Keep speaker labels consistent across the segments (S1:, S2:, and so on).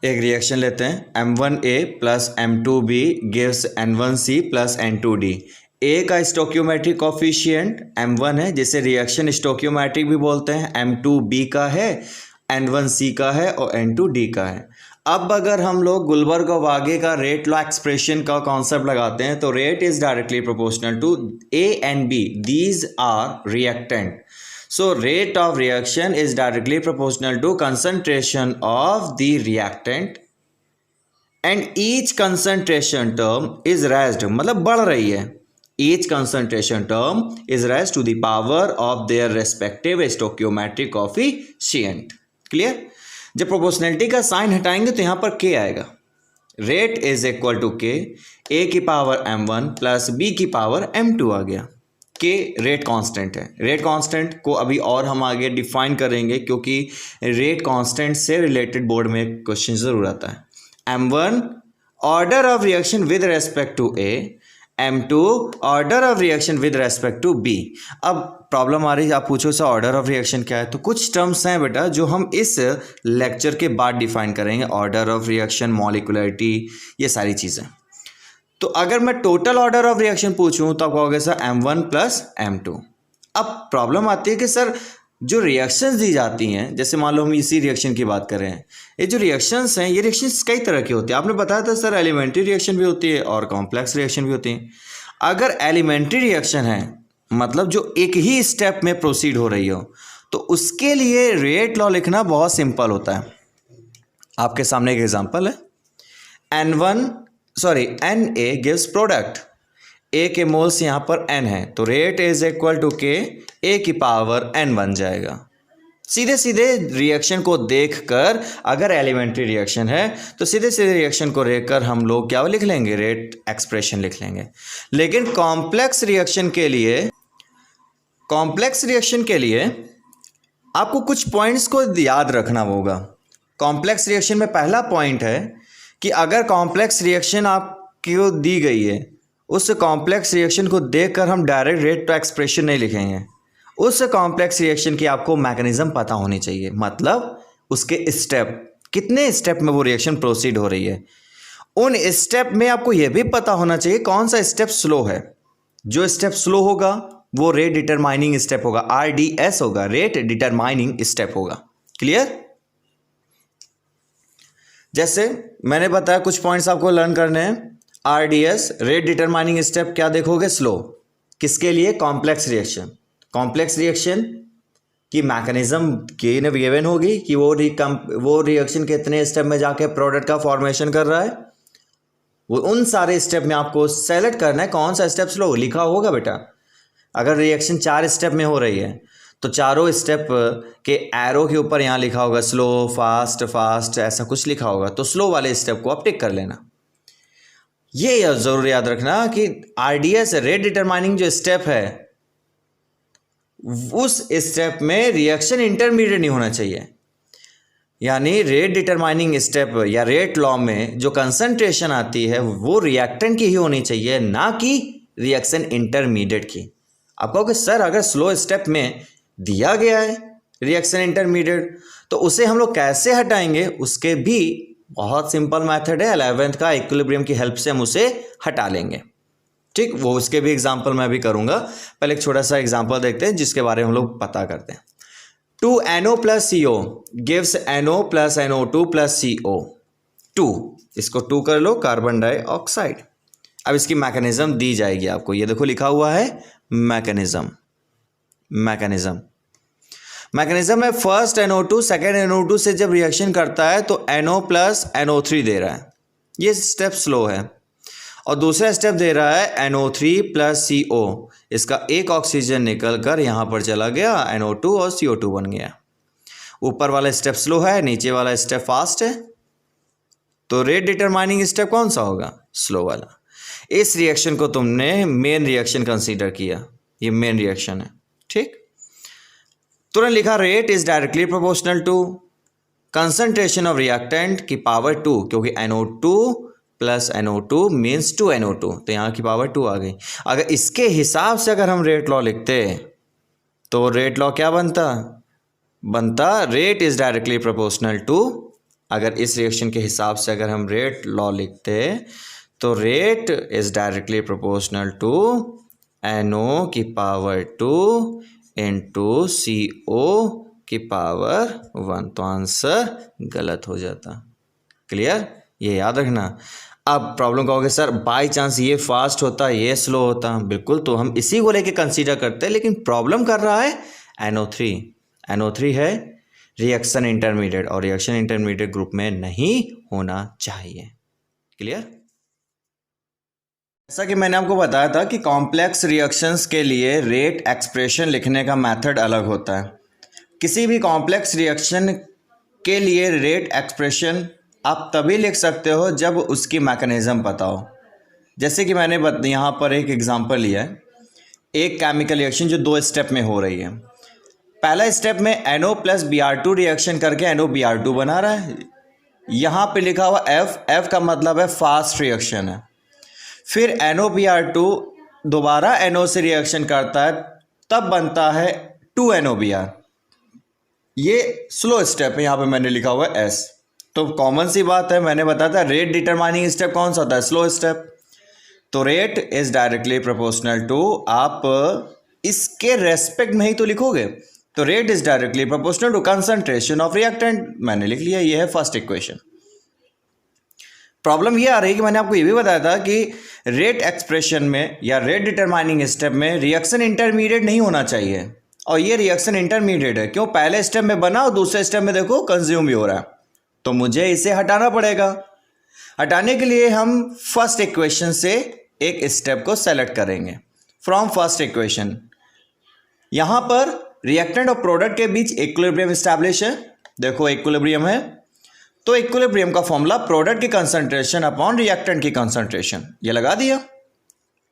S1: एक रिएक्शन लेते हैं M1A plus M2B gives N1C plus N2D। ए का स्टोक्योमेट्रिक कॉफिशिएंट M1 है जिसे रिएक्शन स्टोक्योमेट्रिक भी बोलते हैं, M2B का है, N1C का है और N2D का है। अब अगर हम लोग गुलबर्ग और वागे का रेट लॉ एक्सप्रेशन का कॉन्सेप्ट लगाते हैं तो rate is directly proportional to A and B, these are reactant. So rate of reaction is directly proportional to concentration of the reactant and each concentration term is raised, मतलब बढ़ रही है। Each concentration term is raised to the power of their respective stoichiometric coefficient। Clear? जब proportionality का sign हटाएंगे तो यहाँ पर K आएगा। Rate is equal to K, A की पावर M1 प्लस B की पावर M2 आ गया। के रेट कांस्टेंट है। रेट कांस्टेंट को अभी और हम आगे डिफाइन करेंगे क्योंकि रेट कांस्टेंट से रिलेटेड बोर्ड में क्वेश्चन जरूर आता है। M1 order of reaction with respect to A, M2 order of reaction with respect to B। अब प्रॉब्लम आ रही है, आप पूछो सर ऑर्डर ऑफ रिएक्शन क्या है, तो कुछ टर्म्स हैं बेटा जो हम इस लेक्चर के बाद डिफाइन करेंगे। ऑर्डर ऑफ रिएक्शन, मॉलिक्यूलरिटी, ये सारी चीज़ें। तो अगर मैं टोटल ऑर्डर ऑफ रिएक्शन पूछूं तो आप कहोगे सर M1 प्लस M2। अब प्रॉब्लम आती है कि सर जो रिएक्शंस दी जाती हैं, जैसे मान लो हम इसी रिएक्शन की बात कर रहे हैं, ये जो रिएक्शंस हैं ये रिएक्शंस कई तरह की होती है। आपने बताया था सर एलिमेंट्री रिएक्शन भी होती है और कॉम्प्लेक्स रिएक्शन भी होती है। अगर एलिमेंट्री रिएक्शन है मतलब जो एक ही स्टेप में प्रोसीड हो रही हो, तो उसके लिए रेट लॉ लिखना बहुत सिंपल होता है। आपके सामने एक एग्जाम्पल है, Na गिव्स प्रोडक्ट। A के मोल्स यहाँ पर N है तो rate is equal to K, A की पावर N बन जाएगा। सीधे सीधे रिएक्शन को देखकर अगर एलिमेंट्री रिएक्शन है तो सीधे सीधे रिएक्शन को देखकर हम लोग क्या लिख लेंगे, रेट एक्सप्रेशन लिख लेंगे। लेकिन कॉम्प्लेक्स रिएक्शन के लिए आपको कुछ पॉइंट्स को याद रखना होगा। कॉम्प्लेक्स रिएक्शन में पहला पॉइंट है कि अगर कॉम्प्लेक्स रिएक्शन आपको दी गई है, उस कॉम्प्लेक्स रिएक्शन को देखकर हम डायरेक्ट रेट टू एक्सप्रेशन नहीं लिखेंगे। उस कॉम्प्लेक्स रिएक्शन की आपको मैकेनिज्म पता होनी चाहिए, मतलब उसके स्टेप, कितने स्टेप में वो रिएक्शन प्रोसीड हो रही है। उन स्टेप में आपको यह भी पता होना चाहिए कौन सा स्टेप स्लो है। जो स्टेप स्लो होगा वो रेट डिटरमाइनिंग स्टेप होगा, RDS होगा, रेट डिटरमाइनिंग स्टेप होगा। क्लियर? जैसे मैंने बताया कुछ पॉइंट्स आपको लर्न करने हैं। RDS रेट डिटरमाइनिंग स्टेप क्या देखोगे, स्लो। किसके लिए? Complex reaction. कॉम्प्लेक्स रिएक्शन की मैकेनिज्म गिवन होगी कि वो रिएक्शन कितने स्टेप में जाके प्रोडक्ट का फॉर्मेशन कर रहा है। वो उन सारे स्टेप में आपको सेलेक्ट करना है कौन सा स्टेप स्लो। लिखा होगा बेटा, अगर रिएक्शन 4 स्टेप में हो रही है तो चारों स्टेप के एरो के ऊपर यहाँ लिखा होगा स्लो, फास्ट, फास्ट, ऐसा कुछ लिखा होगा। तो स्लो वाले स्टेप को आप टिक कर लेना। ये जरूर याद रखना कि RDS रेट डिटरमाइनिंग जो स्टेप है, उस स्टेप में रिएक्शन इंटरमीडिएट नहीं होना चाहिए। यानी रेट डिटरमाइनिंग स्टेप या रेट लॉ में जो कंसंट्रेशन आती है वो रिएक्टेंट की ही होनी चाहिए, ना कि रिएक्शन इंटरमीडिएट की। आप कहोगे सर अगर स्लो स्टेप में दिया गया है रिएक्शन इंटरमीडिएट तो उसे हम लोग कैसे हटाएंगे? उसके भी बहुत सिंपल मेथड है, 11th का इक्विलिब्रियम की हेल्प से हम उसे हटा लेंगे। ठीक, वो उसके भी एग्जांपल मैं भी करूंगा। पहले एक छोटा सा एग्जांपल देखते हैं जिसके बारे में हम लोग पता करते हैं। 2NO plus CO gives NO plus NO2 plus CO2। इसको 2 कर लो, कार्बन डाइऑक्साइड। अब इसकी मैकेनिज्म दी जाएगी आपको, ये देखो लिखा हुआ है मैकेनिज्म में फर्स्ट NO2 सेकेंड NO2 से जब रिएक्शन करता है तो NO प्लस NO3 दे रहा है, ये स्टेप स्लो है। और दूसरा स्टेप दे रहा है NO3 प्लस CO। इसका एक ऑक्सीजन निकल कर यहाँ पर चला गया, NO2 और CO2 बन गया। ऊपर वाला स्टेप स्लो है, नीचे वाला स्टेप फास्ट है। तो रेट डिटरमाइनिंग स्टेप कौन सा होगा? स्लो वाला। इस रिएक्शन को तुमने मेन रिएक्शन कंसीडर किया, ये मेन रिएक्शन है। ठीक, तुरंत लिखा rate is directly proportional to concentration of reactant की पावर 2, क्योंकि NO2 plus NO2 means 2 NO2, तो यहाँ की पावर 2 आ गई। अगर इसके हिसाब से अगर हम रेट लॉ लिखते तो रेट लॉ क्या बनता rate is directly proportional to अगर इस रिएक्शन के हिसाब से अगर हम रेट लॉ लिखते तो rate is directly proportional to NO की पावर 2 इंटू CO की पावर 1। तो आंसर गलत हो जाता। क्लियर, ये याद रखना। अब प्रॉब्लम कहोगे सर बाय चांस ये फास्ट होता ये स्लो होता, बिल्कुल, तो हम इसी को लेके कंसीडर करते हैं, लेकिन प्रॉब्लम कर रहा है NO3। NO3 है रिएक्शन इंटरमीडिएट और रिएक्शन इंटरमीडिएट ग्रुप में नहीं होना चाहिए। क्लियर। जैसा कि मैंने आपको बताया था कि कॉम्प्लेक्स रिएक्शंस के लिए रेट एक्सप्रेशन लिखने का मेथड अलग होता है। किसी भी कॉम्प्लेक्स रिएक्शन के लिए रेट एक्सप्रेशन आप तभी लिख सकते हो जब उसकी मैकेनिज्म पता हो। जैसे कि मैंने यहाँ पर एक एग्जांपल लिया है, एक केमिकल रिएक्शन जो 2 स्टेप में हो रही है। पहला स्टेप में NO प्लस Br2 रिएक्शन करके NOBr2 बना रहा है। यहाँ पे लिखा हुआ F का मतलब है फास्ट रिएक्शन है। फिर NOBr2 दोबारा NO से रिएक्शन करता है, तब बनता है 2NOBr। ये स्लो स्टेप है, यहाँ पे मैंने लिखा हुआ है S। तो कॉमन सी बात है, मैंने बताया था रेट डिटरमाइनिंग स्टेप कौन सा होता है, स्लो स्टेप। तो rate is directly proportional to, आप इसके रेस्पेक्ट में ही तो लिखोगे, तो rate is directly proportional to concentration of reactant. मैंने लिख लिया, ये है फर्स्ट इक्वेशन। प्रॉब्लम ये आ रही है कि मैंने आपको ये भी बताया था कि रेट एक्सप्रेशन में या रेट डिटरमाइनिंग स्टेप में रिएक्शन इंटरमीडिएट नहीं होना चाहिए, और ये रिएक्शन इंटरमीडिएट है। क्यों, पहले स्टेप में बना और दूसरे स्टेप में देखो कंज्यूम भी हो रहा है, तो मुझे इसे हटाना पड़ेगा। हटाने के लिए हम फर्स्ट इक्वेशन से एक स्टेप को सेलेक्ट करेंगे। फ्रॉम फर्स्ट इक्वेशन, यहां पर रिएक्टेंट और प्रोडक्ट के बीच इक्विलिब्रियम स्टैब्लिश है। देखो इक्विलिब्रियम है, तो इक्विलिब्रियम का फॉर्मूला प्रोडक्ट की कंसंट्रेशन अपॉन रिएक्टेंट की कंसंट्रेशन, ये लगा दिया।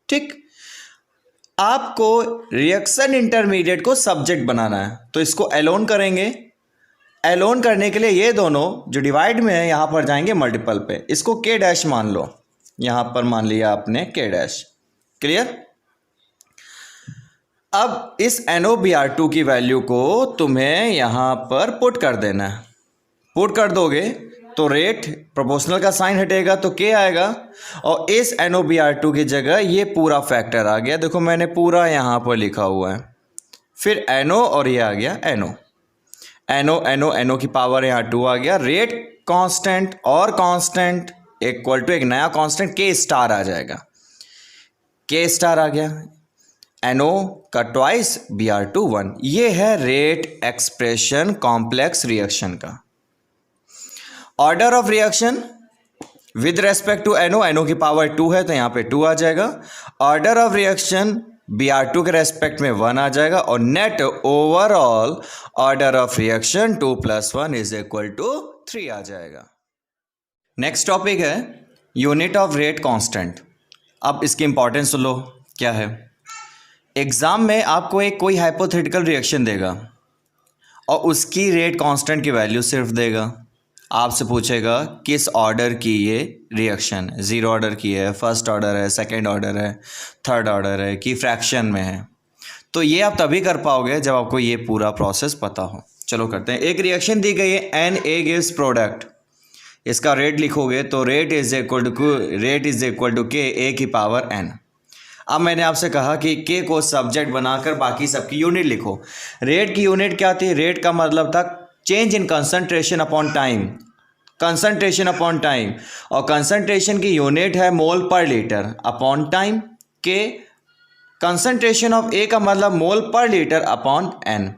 S1: ठीक, आपको रिएक्शन इंटरमीडिएट को सब्जेक्ट बनाना है, तो इसको एलोन करेंगे। एलोन करने के लिए ये दोनों जो डिवाइड में है यहाँ पर जाएंगे मल्टीपल पे, इसको K डैश मान लो, यहाँ पर मान लिया आपने K डैश। क्लियर। अब इस NOBr2 की वैल्यू को तुम्हें यहाँ पर पुट कर देना है। पुट कर दोगे तो रेट प्रोपोर्शनल का साइन हटेगा तो K आएगा, और इस NOBr2 की जगह ये पूरा फैक्टर आ गया। देखो मैंने पूरा यहाँ पर लिखा हुआ है, फिर NO और ये आ गया NO की पावर यहाँ 2 आ गया। रेट कांस्टेंट और कांस्टेंट इक्वल टू एक नया कांस्टेंट K स्टार आ जाएगा। K स्टार आ गया, NO का ट्वाइस Br2 1। ये है रेट एक्सप्रेशन कॉम्प्लेक्स रिएक्शन का। Order of reaction with respect to NO की पावर 2 है तो यहाँ पे 2 आ जाएगा। ऑर्डर ऑफ रिएक्शन Br2 के रेस्पेक्ट में 1 आ जाएगा, और net overall order of reaction 2 + 1 is equal to 3 आ जाएगा। नेक्स्ट टॉपिक है यूनिट ऑफ रेट कांस्टेंट। अब इसकी इंपॉर्टेंस लो क्या है। एग्जाम में आपको एक कोई हाइपोथेटिकल रिएक्शन देगा और उसकी रेट कांस्टेंट की वैल्यू सिर्फ देगा। आपसे पूछेगा किस ऑर्डर की ये रिएक्शन, 0 ऑर्डर की है, फर्स्ट ऑर्डर है, सेकंड ऑर्डर है, थर्ड ऑर्डर है, कि फ्रैक्शन में है। तो ये आप तभी कर पाओगे जब आपको ये पूरा प्रोसेस पता हो। चलो करते हैं। एक रिएक्शन दी गई है, Na गिव्स प्रोडक्ट, इसका रेट लिखोगे तो rate is equal to K A की पावर N। अब मैंने आपसे कहा कि K को सब्जेक्ट बनाकर बाकी सबकी यूनिट लिखो। रेट की यूनिट क्या थी, रेट का मतलब था change in concentration upon time, concentration upon time, और कंसंट्रेशन की यूनिट है मोल पर litre upon time. K concentration of A का मतलब मोल पर लीटर अपॉन N।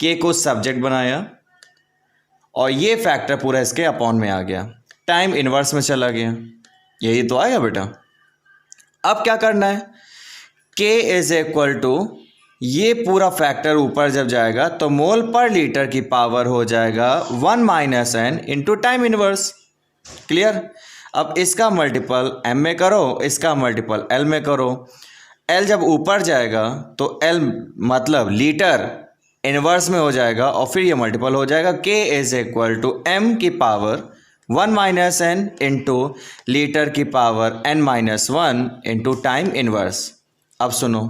S1: K को सब्जेक्ट बनाया और ये फैक्टर पूरा इसके अपॉन में आ गया, टाइम इनवर्स में चला गया। यही तो आएगा बेटा। अब क्या करना है, K इज इक्वल टू ये पूरा फैक्टर ऊपर जब जाएगा तो मोल पर लीटर की पावर हो जाएगा 1 - N into time inverse. Clear. अब इसका मल्टीपल M में करो, इसका मल्टीपल L में करो। L जब ऊपर जाएगा तो L मतलब लीटर इनवर्स में हो जाएगा, और फिर ये मल्टीपल हो जाएगा। K is equal to M की पावर 1 - N इंटू लीटर की power N - 1 into time inverse. अब सुनो,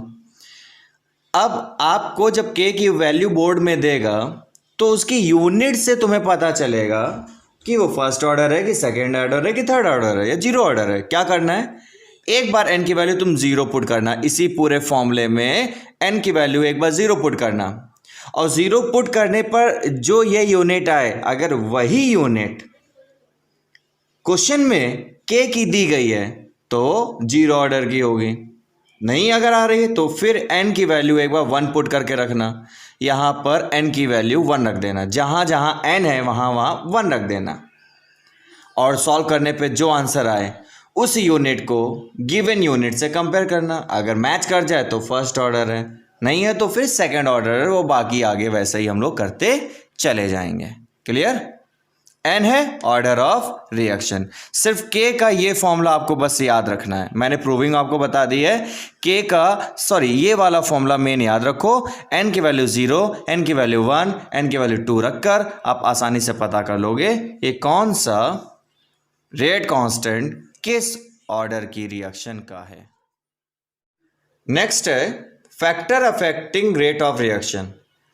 S1: अब आपको जब K की वैल्यू बोर्ड में देगा तो उसकी यूनिट से तुम्हें पता चलेगा कि वो फर्स्ट ऑर्डर है कि सेकेंड ऑर्डर है कि थर्ड ऑर्डर है या जीरो ऑर्डर है। क्या करना है, एक बार n की वैल्यू तुम जीरो पुट करना, इसी पूरे फॉर्मूले में n की वैल्यू एक बार जीरो पुट करना, और जीरो पुट करने पर जो ये यूनिट आए, अगर वही यूनिट क्वेश्चन में k की दी गई है तो जीरो ऑर्डर की होगी, नहीं अगर आ रही है तो फिर n की वैल्यू एक बार वन पुट करके रखना, यहाँ पर n की वैल्यू वन रख देना, जहाँ जहाँ n है वहाँ वहाँ वन रख देना, और सॉल्व करने पे जो आंसर आए उस यूनिट को गिवन यूनिट से कंपेयर करना। अगर मैच कर जाए तो फर्स्ट ऑर्डर है, नहीं है तो फिर सेकंड ऑर्डर है, वो बाकी आगे वैसे ही हम लोग करते चले जाएंगे। क्लियर? n है ऑर्डर ऑफ रिएक्शन। सिर्फ k का ये फॉर्मूला आपको बस याद रखना है, मैंने प्रूविंग आपको बता दी है। k का ये वाला फॉर्मूला मेन याद रखो, n की वैल्यू 0, n की वैल्यू 1, n की वैल्यू 2 रखकर आप आसानी से पता कर लोगे ये कौन सा रेट कांस्टेंट किस ऑर्डर की रिएक्शन का है। नेक्स्ट है factor affecting rate of reaction.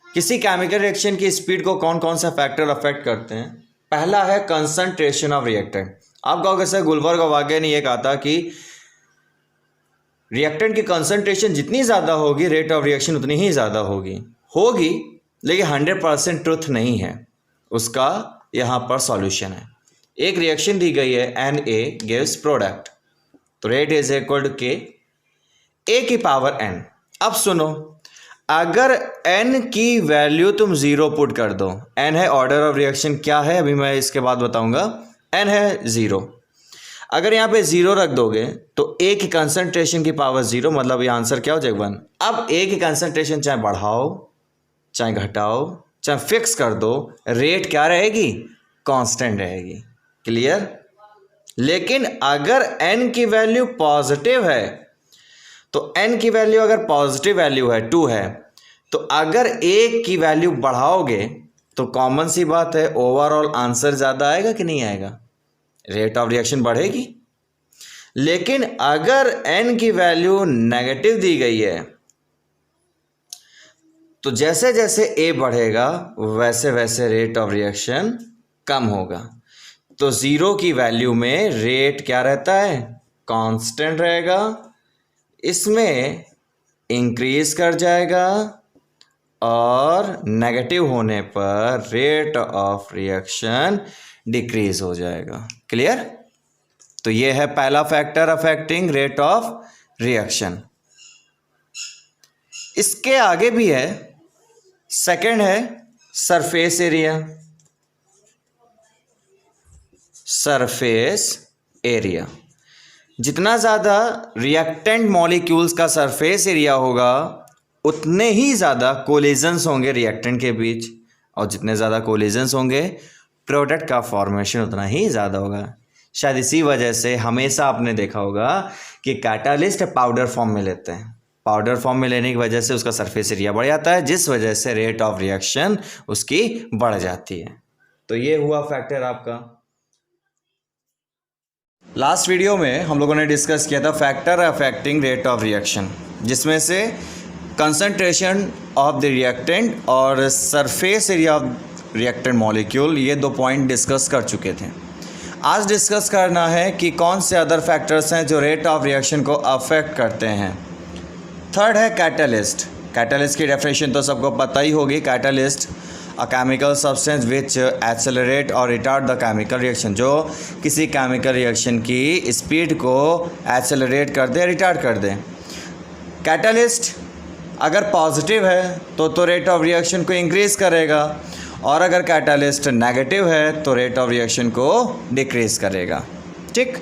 S1: किसी केमिकल रिएक्शन की स्पीड को कौन कौन सा फैक्टर अफेक्ट करते हैं। पहला है कंसंट्रेशन ऑफ रिएक्टेंट। आप कहोगे सर गुलबर्ग और वागे ने यह कहा था कि रिएक्टेंट की कंसंट्रेशन जितनी ज़्यादा होगी रेट ऑफ रिएक्शन उतनी ही ज़्यादा होगी, लेकिन 100% ट्रुथ नहीं है, उसका यहाँ पर सॉल्यूशन है। एक रिएक्शन दी गई है Na गिव्स प्रोडक्ट, तो rate is equal to k a की पावर n। अब सुनो, अगर n की वैल्यू तुम जीरो पुट कर दो, n है ऑर्डर ऑफ रिएक्शन, क्या है अभी मैं इसके बाद बताऊंगा, n है जीरो, अगर यहाँ पे जीरो रख दोगे तो a की कंसंट्रेशन की पावर जीरो, मतलब ये आंसर क्या हो जाएगा 1। अब a की कंसंट्रेशन चाहे बढ़ाओ चाहे घटाओ चाहे फिक्स कर दो, रेट क्या रहेगी, कांस्टेंट रहेगी। क्लियर? लेकिन अगर n की वैल्यू पॉजिटिव है तो n की वैल्यू अगर पॉजिटिव वैल्यू है 2 है, तो अगर a की वैल्यू बढ़ाओगे तो कॉमन सी बात है ओवरऑल आंसर ज़्यादा आएगा कि नहीं आएगा, रेट ऑफ रिएक्शन बढ़ेगी। लेकिन अगर n की वैल्यू नेगेटिव दी गई है तो जैसे जैसे a बढ़ेगा वैसे वैसे रेट ऑफ रिएक्शन कम होगा। तो ज़ीरो की वैल्यू में रेट क्या रहता है, कांस्टेंट रहेगा, इसमें इंक्रीज कर जाएगा, और नेगेटिव होने पर रेट ऑफ रिएक्शन डिक्रीज हो जाएगा। क्लियर? तो ये है पहला factor affecting rate of reaction. इसके आगे भी है, सेकंड है सरफेस एरिया। सरफेस एरिया, जितना ज़्यादा रिएक्टेंट मॉलिक्यूल्स का सरफेस एरिया होगा उतने ही ज़्यादा कोलिजन्स होंगे रिएक्टेंट के बीच, और जितने ज़्यादा कोलिजन्स होंगे प्रोडक्ट का फॉर्मेशन उतना ही ज़्यादा होगा। शायद इसी वजह से हमेशा आपने देखा होगा कि कैटालिस्ट पाउडर फॉर्म में लेते हैं, पाउडर फॉर्म में लेने की वजह से उसका सरफेस एरिया बढ़ जाता है, जिस वजह से रेट ऑफ रिएक्शन उसकी बढ़ जाती है। तो ये हुआ फैक्टर आपका। लास्ट वीडियो में हम लोगों ने डिस्कस किया था factor affecting rate of reaction, जिसमें से कंसंट्रेशन ऑफ द रिएक्टेंट और surface area of reactant molecule, ये 2 पॉइंट डिस्कस कर चुके थे। आज डिस्कस करना है कि कौन से अदर फैक्टर्स हैं जो रेट ऑफ रिएक्शन को अफेक्ट करते हैं। थर्ड है कैटलिस्ट। कैटलिस्ट की डेफिनेशन तो सबको पता ही होगी। Catalyst a chemical substance which accelerate और रिटार्ड द केमिकल रिएक्शन, जो किसी केमिकल रिएक्शन की स्पीड को एक्सेलरेट कर दे, रिटार्ड कर दे। कैटलिस्ट अगर पॉजिटिव है तो रेट ऑफ रिएक्शन को इंक्रीज़ करेगा, और अगर कैटलिस्ट नेगेटिव है तो रेट ऑफ रिएक्शन को डिक्रीज़ करेगा। ठीक।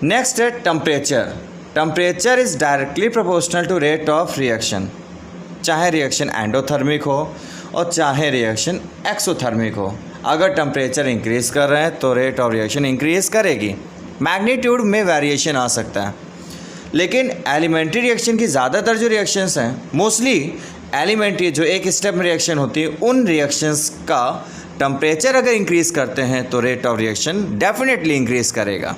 S1: नेक्स्ट है temperature. Temperature is directly proportional to rate of reaction, चाहे रिएक्शन एंडोथर्मिक हो और चाहे रिएक्शन एक्सोथर्मिक हो। अगर टेम्परेचर इंक्रीज़ कर रहे हैं तो रेट ऑफ रिएक्शन इंक्रीज़ करेगी। मैग्नीट्यूड में वेरिएशन आ सकता है, लेकिन एलिमेंट्री रिएक्शन की ज़्यादातर जो रिएक्शंस हैं, मोस्टली एलिमेंट्री जो एक स्टेप में रिएक्शन होती है, उन रिएक्शंस का टेम्परेचर अगर इंक्रीज़ करते हैं तो rate of reaction definitely increase करेगा।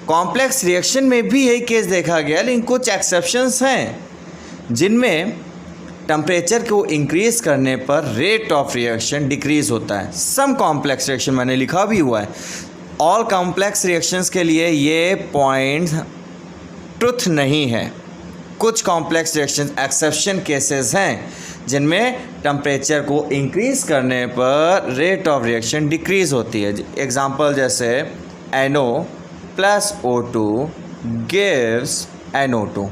S1: कॉम्प्लेक्स रिएक्शन में भी यही केस देखा गया, लेकिन कुछ एक्सेप्शंस हैं जिनमें टेम्परेचर को इंक्रीज़ करने पर रेट ऑफ रिएक्शन डिक्रीज़ होता है। सम कॉम्प्लेक्स रिएक्शन मैंने लिखा भी हुआ है, ऑल कॉम्प्लेक्स रिएक्शंस के लिए ये पॉइंट ट्रुथ नहीं है। कुछ कॉम्प्लेक्स रिएक्शंस एक्सेप्शन केसेस हैं जिनमें टेम्परेचर को इंक्रीज़ करने पर रेट ऑफ रिएक्शन डिक्रीज़ होती है। एग्जांपल जैसे NO + O2 गिव्स NO2।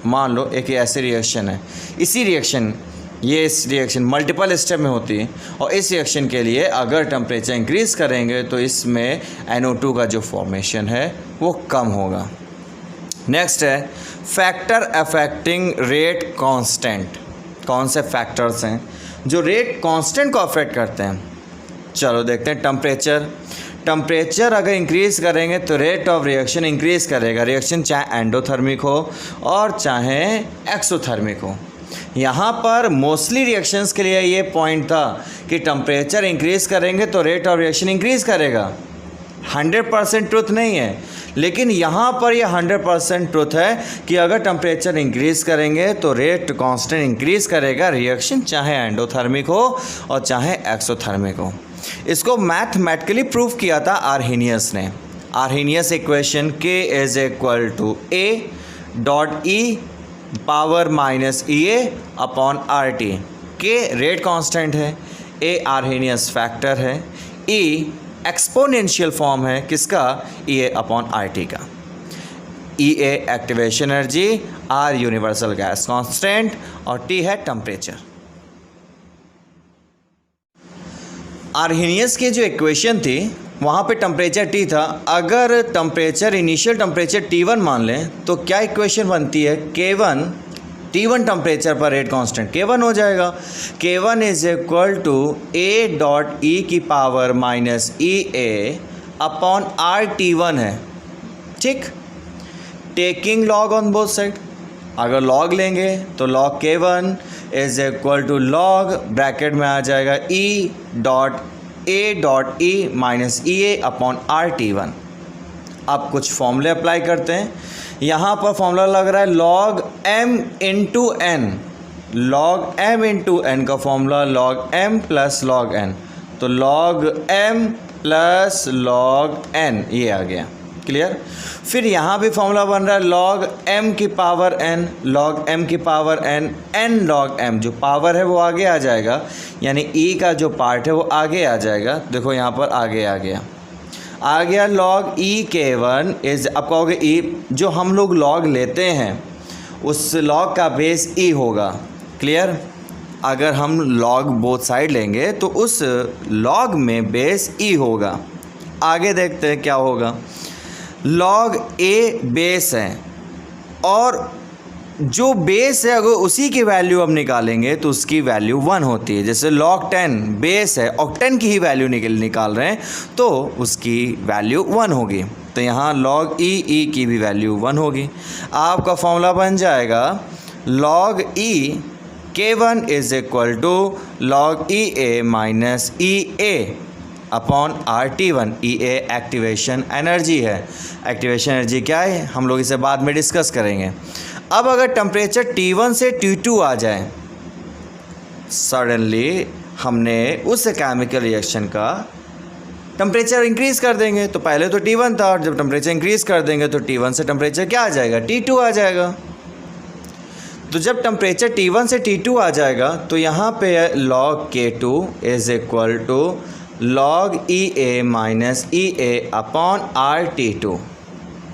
S1: मान लो एक ऐसी रिएक्शन है, इस रिएक्शन मल्टीपल स्टेप में होती है और इस रिएक्शन के लिए अगर टेम्परेचर इंक्रीज़ करेंगे तो इसमें NO2 का जो फॉर्मेशन है वो कम होगा। नेक्स्ट है फैक्टर अफेक्टिंग रेट कांस्टेंट। कौन से फैक्टर्स हैं जो रेट कांस्टेंट को अफेक्ट करते हैं? चलो देखते हैं। टेम्परेचर अगर इंक्रीज़ करेंगे तो रेट ऑफ रिएक्शन इंक्रीज़ करेगा। रिएक्शन चाहे एंडोथर्मिक हो और चाहे एक्सोथर्मिक हो। यहाँ पर मोस्टली रिएक्शंस के लिए ये पॉइंट था कि टेम्परेचर इंक्रीज़ करेंगे तो रेट ऑफ रिएक्शन इंक्रीज़ करेगा। 100% ट्रुथ नहीं है, लेकिन यहाँ पर ये 100% ट्रुथ है कि अगर टेम्परेचर इंक्रीज़ करेंगे तो रेट कांस्टेंट इंक्रीज़ करेगा, रिएक्शन चाहे एंडोथर्मिक हो और चाहे एक्सोथर्मिक हो। इसको मैथमेटिकली प्रूव किया था आर्हेनियस ने। Arrhenius equation K = A.E⁻⁻ K rate constant है, A आर्हेनियस फैक्टर है, E एक्सपोनेंशियल फॉर्म है किसका? EA/RT का। EA activation energy, R universal gas constant और T है टेम्परेचर। आर्हेनियस की जो इक्वेशन थी वहाँ पे टेम्परेचर T था। अगर टेम्परेचर इनिशियल टेम्परेचर T1 मान लें तो क्या इक्वेशन बनती है? K1 T1 टेम्परेचर पर रेट कांस्टेंट K1 हो जाएगा। K1 = A.E⁻⁻RT1 है, ठीक। Taking log on both side, अगर लॉग लेंगे तो लॉग K1 = लॉग ब्रैकेट में आ जाएगा E.A/E-EA/RT1। अब कुछ फॉर्मूले अप्लाई करते हैं। यहाँ पर फॉर्मूला लग रहा है log m × n। log m × n का formula log m + log n, तो log m + log n ये आ गया। क्लियर? फिर यहाँ भी फॉर्मूला बन रहा है log m की पावर n, log m की power n, n log m, जो पावर है वो आगे आ जाएगा, यानी e का जो पार्ट है वो आगे आ जाएगा। देखो यहाँ पर आगे आ गया log E_K1 इज, अब कहोगे E जो हम लोग log लेते हैं उस log का बेस E होगा। क्लियर? अगर हम log बोथ साइड लेंगे तो उस log में बेस E होगा। आगे देखते हैं क्या होगा। log A बेस है और जो बेस है अगर उसी की वैल्यू हम निकालेंगे तो उसकी वैल्यू 1 होती है। जैसे log 10 बेस है और 10 की ही वैल्यू निकाल रहे हैं तो उसकी वैल्यू 1 होगी। तो यहाँ log E की भी वैल्यू 1 होगी। आपका फॉर्मूला बन जाएगा log E_K1 = log EA-EA/RT1। EA activation energy है। एक्टिवेशन एनर्जी क्या है हम लोग इसे बाद में डिस्कस करेंगे। अब अगर टेम्परेचर T1 से T2 आ जाए, सडनली हमने उस केमिकल रिएक्शन का टेम्परेचर इंक्रीज़ कर देंगे। तो पहले तो T1 था और जब टेम्परेचर इंक्रीज़ कर देंगे तो T1 से टेम्परेचर क्या आ जाएगा? T2 आ जाएगा। तो जब टेम्परेचर T1 से T2 आ जाएगा तो यहाँ पे log K2 = log EA-EA/RT2।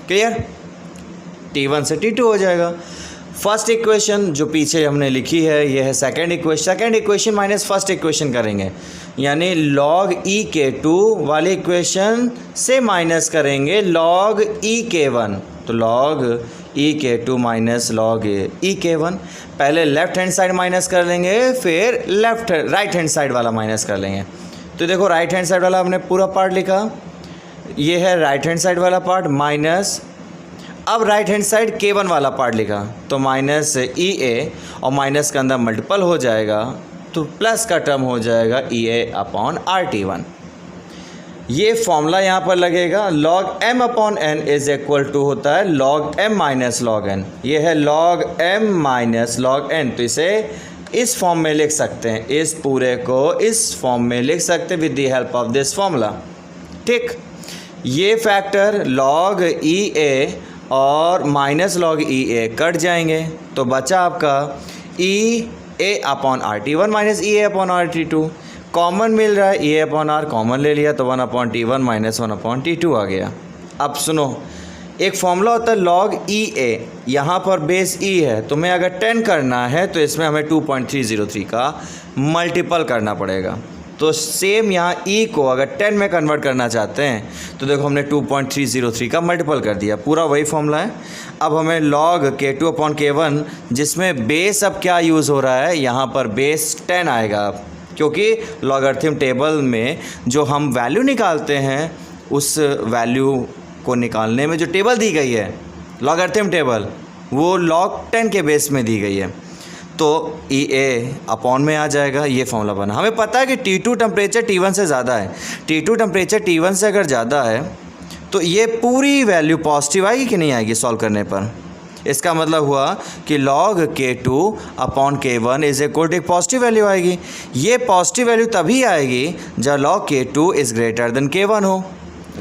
S1: Clear? T1 से T2 हो जाएगा। फर्स्ट इक्वेशन जो पीछे हमने लिखी है ये है second equation minus first equation करेंगे, यानी log E_K2 वाली इक्वेशन से माइनस करेंगे log E_K1। तो log E_K2 minus log E_K1, पहले लेफ्ट हैंड साइड माइनस कर लेंगे फिर राइट हैंड साइड वाला माइनस कर लेंगे। तो देखो राइट हैंड साइड वाला हमने पूरा पार्ट लिखा, ये है राइट हैंड साइड वाला पार्ट माइनस, अब राइट हैंड साइड K1 वाला पार्ट लिखा तो माइनस EA और माइनस के अंदर मल्टीपल हो जाएगा तो प्लस का टर्म हो जाएगा EA/RT1। ये फॉर्मूला यहाँ पर लगेगा। log m/n = होता है log m - log n। ये है log m - log n, तो इसे इस फॉर्म में लिख सकते हैं, इस पूरे को इस फॉर्म में लिख सकते हैं with the help of this formula. ठीक, ये फैक्टर log EA और माइनस log EA कट जाएंगे, तो बचा आपका EA upon RT1 minus EA upon RT2। Common मिल रहा है, EA अपॉन R कॉमन ले लिया तो 1/T1 माइनस 1/T2 आ गया। अब सुनो, एक फॉर्मूला होता है log EA, यहाँ पर बेस E है, तुम्हें अगर 10 करना है तो इसमें हमें 2.303 का मल्टीपल करना पड़ेगा। तो सेम यहाँ E को अगर 10 में कन्वर्ट करना चाहते हैं तो देखो हमने 2.303 का मल्टीपल कर दिया, पूरा वही फॉर्मूला है। अब हमें log K2 अपॉन K1, जिसमें बेस अब क्या यूज़ हो रहा है, यहाँ पर बेस 10 आएगा, क्योंकि लॉगरिथम टेबल में जो हम वैल्यू निकालते हैं उस वैल्यू को निकालने में जो टेबल दी गई है लॉगरिथम टेबल, वो log 10 के बेस में दी गई है, तो EA अपॉन में आ जाएगा। ये फॉर्मूला बना। हमें पता है कि T2 टेम्परेचर T1 से ज़्यादा है, T2 टेम्परेचर T1 से अगर ज़्यादा है तो ये पूरी वैल्यू पॉजिटिव आएगी कि नहीं आएगी सॉल्व करने पर। इसका मतलब हुआ कि log K2 upon K1 is equal to एक पॉजिटिव वैल्यू आएगी। ये पॉजिटिव वैल्यू तभी आएगी जब log K2 is greater than K1 हो,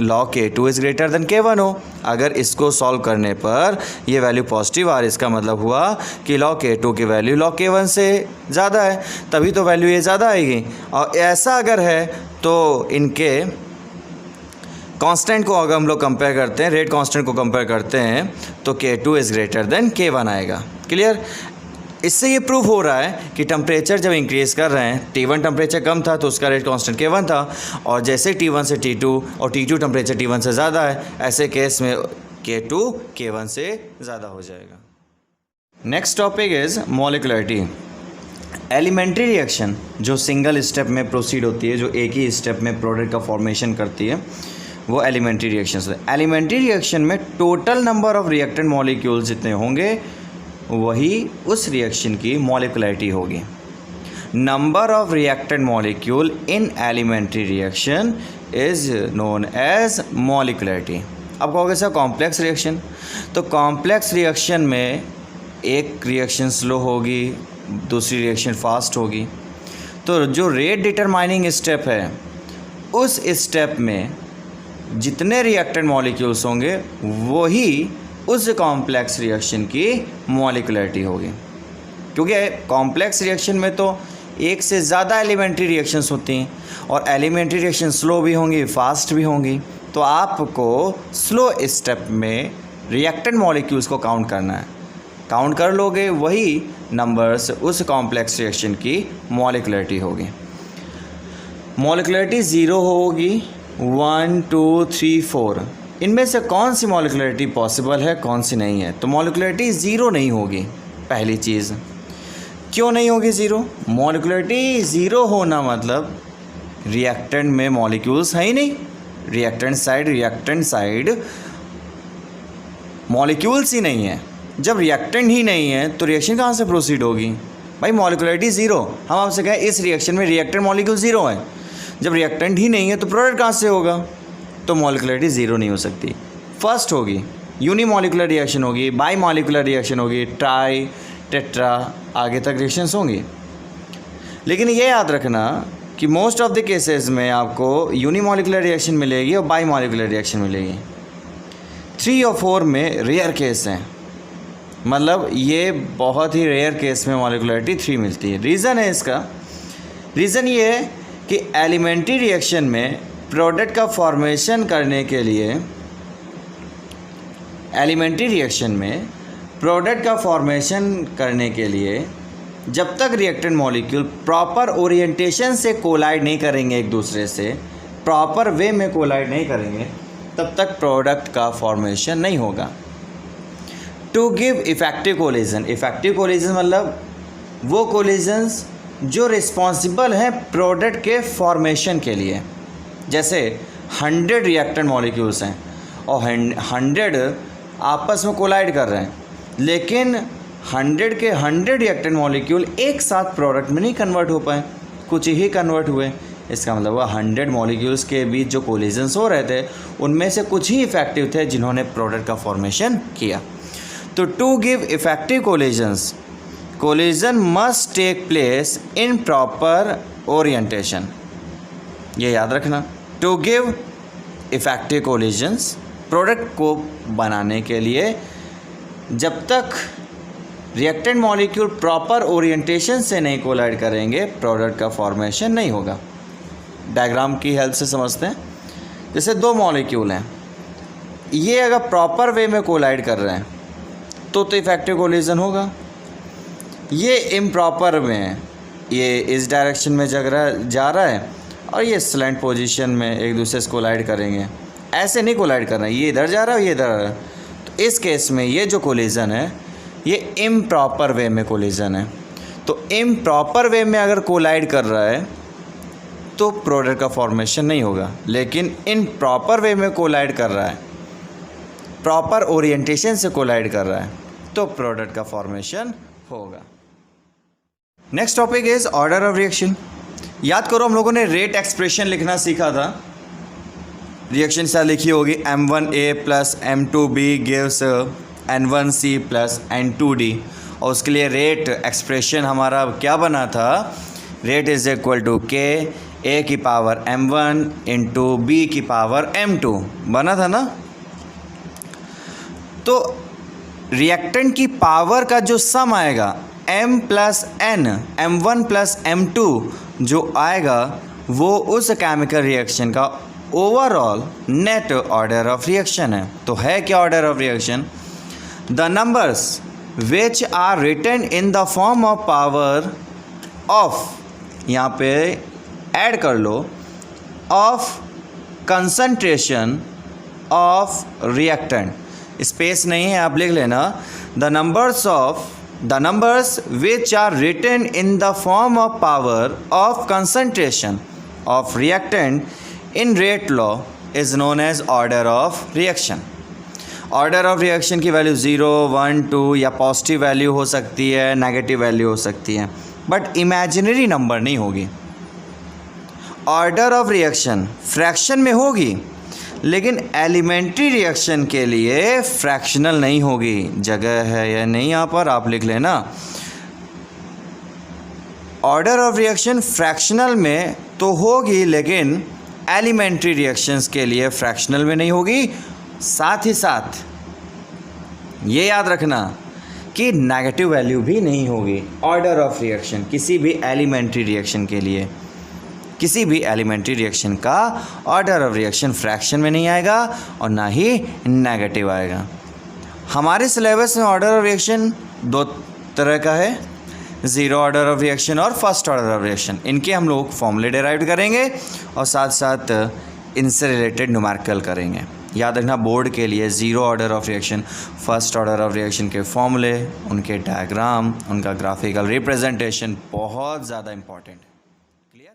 S1: log K2 is greater than K1 हो। अगर इसको सॉल्व करने पर ये वैल्यू पॉजिटिव आ रही, इसका मतलब हुआ कि log K2 की वैल्यू log K1 से ज़्यादा है, तभी तो वैल्यू ये ज़्यादा आएगी। और ऐसा अगर है तो इनके कांस्टेंट को अगर हम लोग कंपेयर करते हैं, रेट कांस्टेंट को कंपेयर करते हैं, तो K2 is greater than K1 आएगा। क्लियर? इससे ये प्रूव हो रहा है कि टेम्परेचर जब इंक्रीज़ कर रहे हैं, T1 टेम्परेचर कम था तो उसका रेट कांस्टेंट K1 था, और जैसे T1 से T2 और T2 टेम्परेचर T1 से ज़्यादा है, ऐसे केस में K2 K1 से ज़्यादा हो जाएगा। Next topic is molecularity. Elementary reaction जो सिंगल स्टेप में प्रोसीड होती है, जो एक ही स्टेप में प्रोडक्ट का फॉर्मेशन करती है, वो एलिमेंट्री रिएक्शंस है। एलिमेंट्री रिएक्शन में total number of reactant molecules जितने होंगे वही उस रिएक्शन की मॉलिक्युलरिटी होगी। Number of reactant molecule in elementary reaction is known as molecularity. अब कहोगे सर कॉम्प्लेक्स रिएक्शन, तो कॉम्प्लेक्स रिएक्शन में एक रिएक्शन स्लो होगी, दूसरी रिएक्शन फास्ट होगी। तो जो रेट डिटरमाइनिंग स्टेप है, उस स्टेप में जितने रिएक्टेंट मॉलिक्यूल्स होंगे वही उस कॉम्प्लेक्स रिएक्शन की मॉलिक्युलरिटी होगी। क्योंकि कॉम्प्लेक्स रिएक्शन में तो एक से ज़्यादा एलिमेंट्री रिएक्शंस होती हैं, और एलिमेंट्री रिएक्शन स्लो भी होंगी, फास्ट भी होंगी। तो आपको स्लो स्टेप में रिएक्टेंट मॉलिक्यूल्स को काउंट करना है, काउंट कर लोगे वही नंबर्स उस कॉम्प्लेक्स रिएक्शन की मॉलिक्युलरिटी होगी। मॉलिक्युलरिटी 0 होगी, 1 2 3 4, इनमें से कौन सी मॉलिक्युलरिटी पॉसिबल है, कौन सी नहीं है? तो मॉलिक्युलरिटी 0 नहीं होगी। पहली चीज़, क्यों नहीं होगी 0? मॉलिक्युलरिटी 0 होना मतलब रिएक्टेंट में मॉलिक्यूल्स है ही नहीं, रिएक्टेंट साइड मॉलिक्यूल्स ही नहीं है। जब रिएक्टेंट ही नहीं है तो रिएक्शन कहाँ से प्रोसीड होगी? भाई मॉलिक्युलरिटी 0। हम आपसे कहें इस रिएक्शन में रिएक्टेंट मॉलिक्यूल 0 है, जब रिएक्टेंट ही नहीं है तो प्रोडक्ट कहाँ से होगा? तो मॉलिक्युलरिटी 0 नहीं हो सकती। फर्स्ट होगी यूनिमॉलिक्युलर रिएक्शन होगी, बाई मॉलिक्युलर रिएक्शन होगी, ट्राई टेट्रा आगे तक रिएक्शंस होंगी। लेकिन ये याद रखना कि मोस्ट ऑफ द केसेस में आपको यूनिमॉलिक्युलर रिएक्शन मिलेगी और बाई मॉलिक्युलर रिएक्शन मिलेगी। 3 और 4 में रेयर केस हैं, मतलब ये बहुत ही रेयर केस में मॉलिक्युलरिटी 3 मिलती है। रीज़न है इसका, रीज़न ये है कि एलिमेंट्री रिएक्शन में प्रोडक्ट का फॉर्मेशन करने के लिए, एलिमेंट्री रिएक्शन में प्रोडक्ट का फॉर्मेशन करने के लिए जब तक रिएक्टेंट मॉलिक्यूल प्रॉपर ओरिएंटेशन से कोलाइड नहीं करेंगे, एक दूसरे से प्रॉपर वे में कोलाइड नहीं करेंगे, तब तक प्रोडक्ट का फॉर्मेशन नहीं होगा। To give effective collision, effective collision मतलब वो कोलिजन्स जो रिस्पॉन्सिबल हैं प्रोडक्ट के फॉर्मेशन के लिए। जैसे 100 रिएक्टेंट मॉलिक्यूल्स हैं और 100 आपस में कोलाइड कर रहे हैं, लेकिन 100 के 100 रिएक्टेंट मॉलिक्यूल एक साथ प्रोडक्ट में नहीं कन्वर्ट हो पाए, कुछ ही कन्वर्ट हुए। इसका मतलब हुआ 100 मॉलिक्यूल्स के बीच जो कोलिजन्स हो रहे थे उनमें से कुछ ही इफेक्टिव थे जिन्होंने प्रोडक्ट का फॉर्मेशन किया। तो to give effective collisions, collision must take place in proper orientation, ये याद रखना। To give effective collisions, product को बनाने के लिए जब तक रिएक्टेंट मॉलिक्यूल प्रॉपर ओरिएंटेशन से नहीं कोलाइड करेंगे प्रोडक्ट का फॉर्मेशन नहीं होगा। डायग्राम की हेल्प से समझते हैं। जैसे दो मॉलिक्यूल हैं, ये अगर प्रॉपर वे में कोलाइड कर रहे हैं तो इफेक्टिव कोलिजन होगा। ये इम्प्रॉपर में है, ये इस डायरेक्शन में जा रहा है और ये स्लैंट पोजीशन में एक दूसरे से कोलाइड करेंगे, ऐसे नहीं कोलाइड करना है, ये इधर जा रहा है, ये इधर आ रहा है। तो इस केस में ये जो कोलिजन है ये इम्प्रॉपर वे में कोलिजन है। तो इम्प्रॉपर वे में अगर कोलाइड कर रहा है तो प्रोडक्ट का फॉर्मेशन नहीं होगा, लेकिन इन प्रॉपर वे में कोलाइड कर रहा है, प्रॉपर ओरिएंटेशन से कोलाइड कर रहा है तो प्रोडक्ट का फॉर्मेशन होगा। Next topic is order of reaction. याद करो हम लोगों ने रेट एक्सप्रेशन लिखना सीखा था। रिएक्शन क्या लिखी होगी, M1A plus M2B gives N1C plus N2D, और उसके लिए रेट एक्सप्रेशन हमारा क्या बना था, rate is equal to K A की पावर M1 इंटू B की पावर M2 बना था ना। तो रिएक्टेंट की पावर का जो सम आएगा M plus N, M1 plus M2 जो आएगा वो उस केमिकल रिएक्शन का overall net order of reaction है। तो है क्या order of reaction, the numbers which are written in the form of power of, यहाँ पे ऐड कर लो, of concentration of reactant, space नहीं है आप लिख लेना, the numbers which are written in the form of power of concentration of reactant in rate law is known as order of reaction. Order of reaction की value 0, 1, 2 या positive value हो सकती है, नेगेटिव वैल्यू हो सकती है, but imaginary number नहीं होगी। ऑर्डर ऑफ रिएक्शन फ्रैक्शन में होगी, लेकिन एलिमेंट्री रिएक्शन के लिए फ्रैक्शनल नहीं होगी। जगह है या नहीं यहाँ पर आप लिख लेना। ऑर्डर ऑफ रिएक्शन फ्रैक्शनल में तो होगी, लेकिन एलिमेंट्री रिएक्शंस के लिए फ्रैक्शनल में नहीं होगी। साथ ही साथ ये याद रखना कि नेगेटिव वैल्यू भी नहीं होगी ऑर्डर ऑफ रिएक्शन किसी भी एलिमेंट्री रिएक्शन के लिए। किसी भी एलिमेंट्री रिएक्शन का ऑर्डर ऑफ रिएक्शन फ्रैक्शन में नहीं आएगा और ना ही नेगेटिव आएगा। हमारे सिलेबस में ऑर्डर ऑफ रिएक्शन दो तरह का है, ज़ीरो ऑर्डर ऑफ रिएक्शन और फर्स्ट ऑर्डर ऑफ रिएक्शन। इनके हम लोग फॉर्मूले डिराइव करेंगे और साथ साथ इनसे रिलेटेड न्यूमेरिकल करेंगे। याद रखना बोर्ड के लिए zero order of reaction, first order of reaction के फॉर्मूले, उनके डायग्राम, उनका ग्राफिकल रिप्रेजेंटेशन बहुत ज़्यादा इंपॉर्टेंट है। क्लियर।